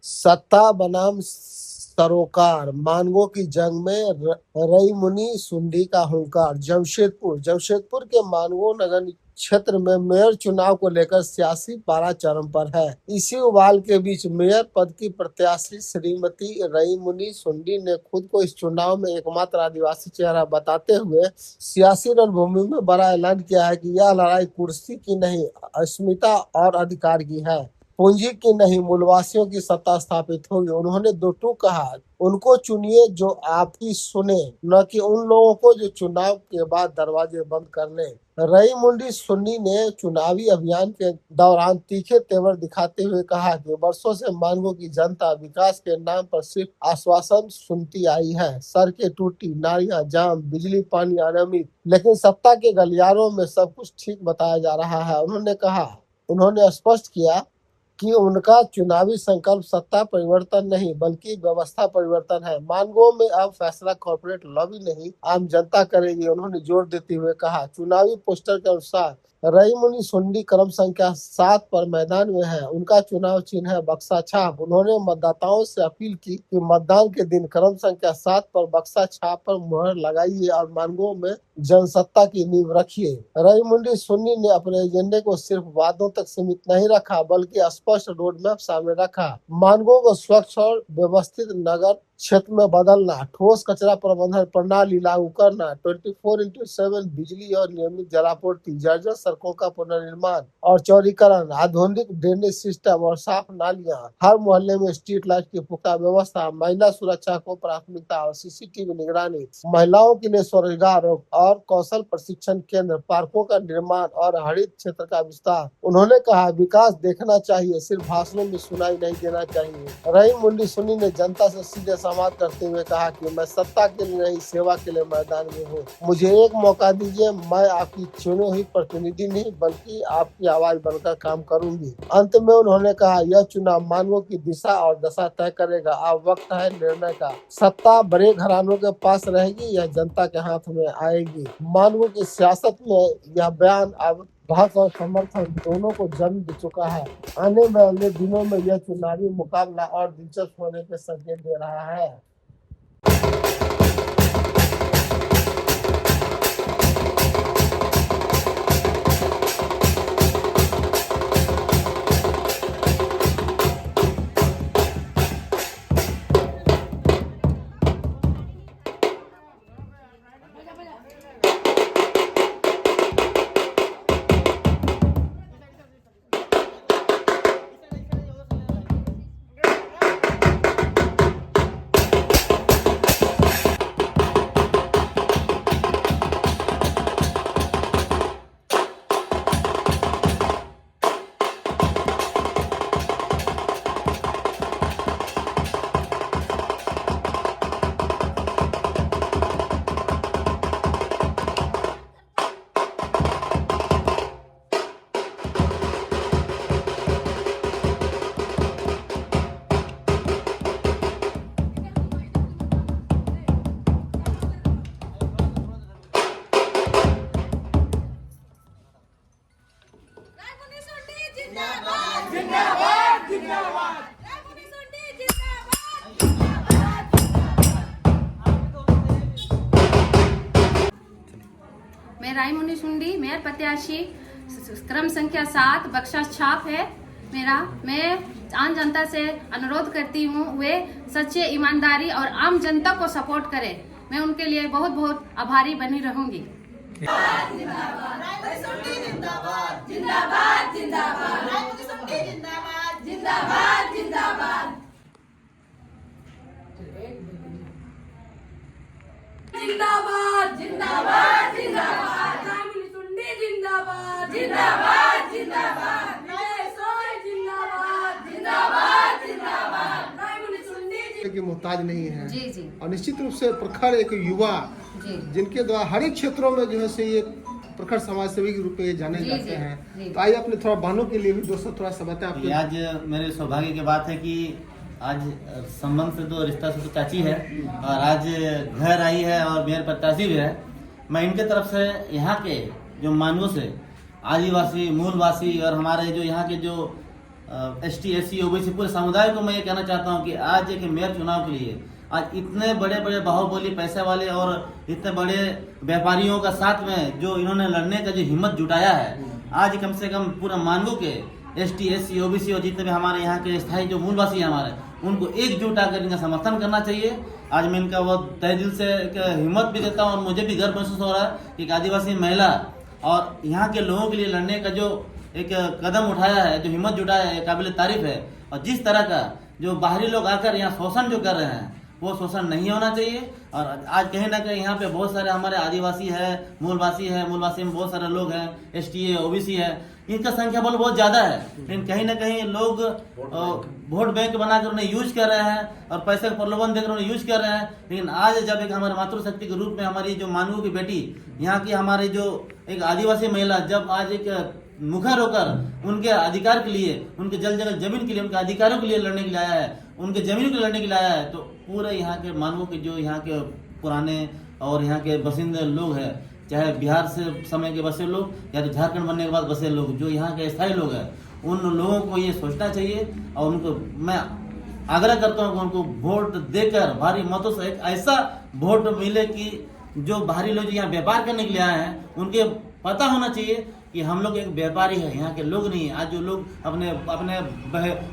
सत्ता बनाम सरोकार, मानगो की जंग में रई मुनि सुंडी का हुंकार। जमशेदपुर के मानगो नगर क्षेत्र में मेयर चुनाव को लेकर सियासी पारा चरम पर है। इसी उबाल के बीच मेयर पद की प्रत्याशी श्रीमती रई मुनि सुंडी ने खुद को इस चुनाव में एकमात्र आदिवासी चेहरा बताते हुए सियासी रणभूमि में बड़ा ऐलान किया है कि यह लड़ाई कुर्सी की नहीं, अस्मिता और अधिकार की है। पूंजी की नहीं, मूलवासियों की सत्ता स्थापित होगी। उन्होंने दो टूक कहा, उनको चुनिए जो आपकी सुने, न कि उन लोगों को जो चुनाव के बाद दरवाजे बंद कर ले। रई मुंडी सुन्नी ने चुनावी अभियान के दौरान तीखे तेवर दिखाते हुए कहा कि वर्षों से मानगो की जनता विकास के नाम पर सिर्फ आश्वासन सुनती आई है। सड़कें टूटी, नालियां जाम, बिजली पानी अनियमित, लेकिन सत्ता के गलियारों में सब कुछ ठीक बताया जा रहा है। उन्होंने स्पष्ट किया कि उनका चुनावी संकल्प सत्ता परिवर्तन नहीं बल्कि व्यवस्था परिवर्तन है। मानगो में अब फैसला कॉर्पोरेट लॉबी नहीं, आम जनता करेगी। उन्होंने जोर देते हुए कहा, चुनावी पोस्टर के अनुसार रई मुनि सुंडी क्रम संख्या 7 पर मैदान में है। उनका चुनाव चिन्ह है बक्सा छाप। उन्होंने मतदाताओं से अपील की कि मतदान के दिन क्रम संख्या 7 पर बक्सा छाप पर मुहर लगाइए और मानगो में जनसत्ता की नींव रखिए। रई मुंडी सुन्नी ने अपने एजेंडे को सिर्फ वादों तक सीमित नहीं रखा बल्कि स्पष्ट रोड मैप सामने रखा। मानगो को स्वच्छ और व्यवस्थित नगर क्षेत्र में बदलना, ठोस कचरा प्रबंधन प्रणाली लागू करना, 24/7 बिजली और नियमित जलापूर्ति, जर्जर सड़कों का पुनर्निर्माण और चौड़ीकरण, आधुनिक ड्रेनेज सिस्टम और साफ नालियां, हर मोहल्ले में स्ट्रीट लाइट की पुख्ता व्यवस्था, महिला सुरक्षा को प्राथमिकता और सीसीटीवी निगरानी, महिलाओं के लिए स्वरोजगार और कौशल प्रशिक्षण केंद्र, पार्कों का निर्माण और हरित क्षेत्र का विस्तार। उन्होंने कहा, विकास देखना चाहिए, सिर्फ भाषणों में सुनाई नहीं देना चाहिए। रई मुंडी सुन्नी ने जनता से सीधे संवाद करते हुए कहा कि मैं सत्ता के लिए नहीं, सेवा के लिए मैदान में हूँ। मुझे एक मौका दीजिए, मैं आपकी चुनी हुई प्रतिनिधि नहीं बल्कि आपकी आवाज बनकर काम करूंगी। अंत में उन्होंने कहा, यह चुनाव मानवों की दिशा और दशा तय करेगा। अब वक्त है निर्णय का। सत्ता बड़े घरानों के पास रहेगी या जनता के हाथ में आएगी। मानवों की सियासत में यह बयान अब बहस और समर्थन दोनों को जन्म दे चुका है। आने वाले दिनों में यह चुनावी मुकाबला और दिलचस्प होने के संकेत दे रहा है। मैं राई मुनि सुंडी, मेयर प्रत्याशी, क्रम संख्या 7 बक्सा छाप है मेरा। मैं आम जनता से अनुरोध करती हूँ, वे सच्चे, ईमानदारी और आम जनता को सपोर्ट करें। मैं उनके लिए बहुत बहुत आभारी बनी रहूंगी। जिंदाबाद जिंदाबाद जिंदाबाद, राई मुनि सुंडी जिंदाबाद जिंदाबाद जिंदाबाद, जिंदाबाद जिंदाबाद जिंदाबाद, राई मुनि सुंडी की मोहताज नहीं है। जी जी। और निश्चित रूप से प्रखर एक युवा जी। जिनके द्वारा हर एक क्षेत्रों में जो है से ये प्रखर समाज सेवी के रूप में जाने जाते हैं। तो आइए अपने थोड़ा बहनों के लिए भी दोस्तों थोड़ा सा बताएं। आज मेरे सौभाग्य की बात है कि आज संबंध से तो रिश्ता से तो चाची है और आज घर आई है और मेयर प्रत्याशी भी है। मैं इनके तरफ से यहाँ के जो मानवों से आदिवासी मूलवासी और हमारे जो यहाँ के जो ST SC OBC पूरे समुदाय को मैं ये कहना चाहता हूँ कि आज एक मेयर चुनाव के लिए आज इतने बड़े बड़े बाहुबली पैसे वाले और इतने बड़े व्यापारियों का साथ में जो इन्होंने लड़ने का जो हिम्मत जुटाया है, आज कम से कम पूरा मानगो के ST SC OBC और जितने भी हमारे यहाँ के स्थायी जो मूलवासी हैं हमारे, उनको एकजुट आकर इनका समर्थन करना चाहिए। आज मैं इनका वो तहे दिल से एक हिम्मत भी देता हूँ और मुझे भी गर्व महसूस हो रहा है कि एक आदिवासी महिला और यहाँ के लोगों के लिए लड़ने का जो एक कदम उठाया है, जो हिम्मत जुटाया है, काबिल तारीफ है। और जिस तरह का जो बाहरी लोग आकर यहाँ शोषण जो कर रहे हैं वो शोषण नहीं होना चाहिए। और आज कहीं ना कहीं यहाँ पे बहुत सारे हमारे आदिवासी है, मूलवासी में बहुत सारे लोग हैं, ST है, OBC है, इनका संख्या बल बहुत ज्यादा है, लेकिन कहीं ना कहीं लोग वोट बैंक बनाकर उन्हें यूज कर रहे हैं और पैसे का प्रलोभन देकर उन्हें यूज कर रहे हैं। लेकिन आज जब एक हमारे मातृशक्ति के रूप में हमारी जो मानगो की बेटी, यहाँ की हमारी जो एक आदिवासी महिला जब आज एक मुखर होकर उनके अधिकार के लिए, उनके जल जगह जमीन के लिए, उनके अधिकारों के लिए लड़ने के लिए आया है, उनके जमीन के लिए लड़ने के लिए आया है, तो पूरे यहाँ के मानगो के जो यहाँ के पुराने और यहाँ के बसिंदे लोग हैं, चाहे बिहार से समय के बसे लोग या तो झारखंड बनने के बाद बसे लोग, जो यहाँ के स्थायी लोग हैं, उन लोगों को ये सोचना चाहिए और उनको मैं आग्रह करता हूँ कि उनको वोट देकर भारी मतों से एक ऐसा वोट मिले कि जो बाहरी लोग यहाँ व्यापार करने के लिए आए हैं उनके पता होना चाहिए कि हम लोग एक व्यापारी है, यहाँ के लोग नहीं है। आज जो लोग अपने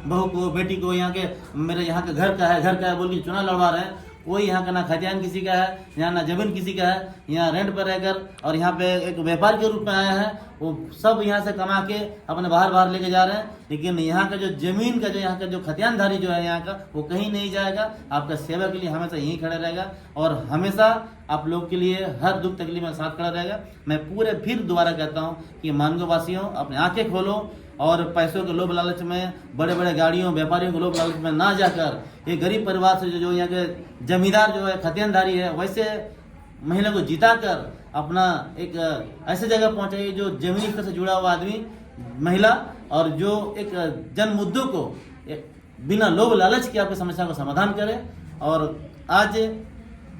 बहू को, बेटी को यहाँ के मेरे यहाँ के घर का है बोल के चुनाव लड़वा रहे हैं, कोई यहाँ का ना खतियान किसी का है, यहाँ ना जमीन किसी का है, यहाँ रेंट पर रहकर और यहाँ पे एक व्यापार के रूप में आया है, वो सब यहाँ से कमा के अपने बाहर लेके जा रहे हैं। लेकिन यहाँ का जो जमीन का जो यहाँ का जो खतियानधारी जो है यहाँ का, वो कहीं नहीं जाएगा। आपका सेवा के लिए हमेशा यहीं खड़े रहेगा और हमेशा आप लोग के लिए हर दुख तकलीफ में साथ खड़ा रहेगा। मैं पूरे फिर दोबारा कहता हूँ कि मानगो वासियों, अपने आंखें खोलो और पैसों के लोभ लालच में, बड़े बड़े गाड़ियों व्यापारियों के लोभ लालच में ना जाकर एक गरीब परिवार से जो यहाँ के जमींदार जो है, खतियानधारी है, वैसे महिला को जिता कर अपना एक ऐसे जगह पहुंचाइए जो जमीनी स्तर से जुड़ा हुआ आदमी, महिला, और जो एक जन मुद्दों को बिना लोभ लालच के आपकी समस्या को समाधान करे। और आज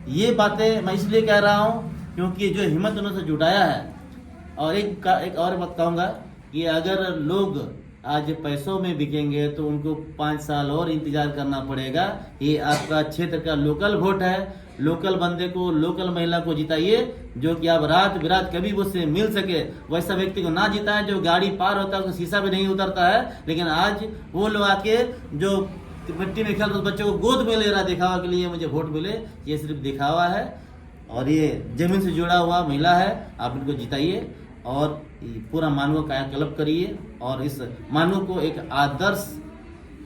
ये बातें मैं इसलिए कह रहा हूँ क्योंकि जो हिम्मत उन्होंने जुटाया है। और एक और बात कहूँगा कि अगर लोग आज पैसों में बिकेंगे तो उनको 5 साल और इंतजार करना पड़ेगा। ये आपका क्षेत्र का लोकल वोट है, लोकल बंदे को, लोकल महिला को जिताइए, जो कि आप रात बिरात कभी उससे मिल सके। वैसा व्यक्ति को ना जिताए जो गाड़ी पार होता है उसका शीशा भी नहीं उतरता है, लेकिन आज वो लोग आके जो मिट्टी में खेल रहे बच्चों को गोद में ले रहा दिखावा के लिए मुझे वोट मिले, ये सिर्फ दिखावा है। और ये जमीन से जुड़ा हुआ महिला है, आप इनको जिताइए और पूरा मानगो कायाकल्प करिए और इस मानगो को एक आदर्श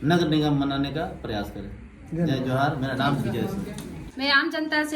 नगर निगम बनाने का प्रयास करें। जय जोहार। मेरा नाम विजय सिंह। मैं आम जनता से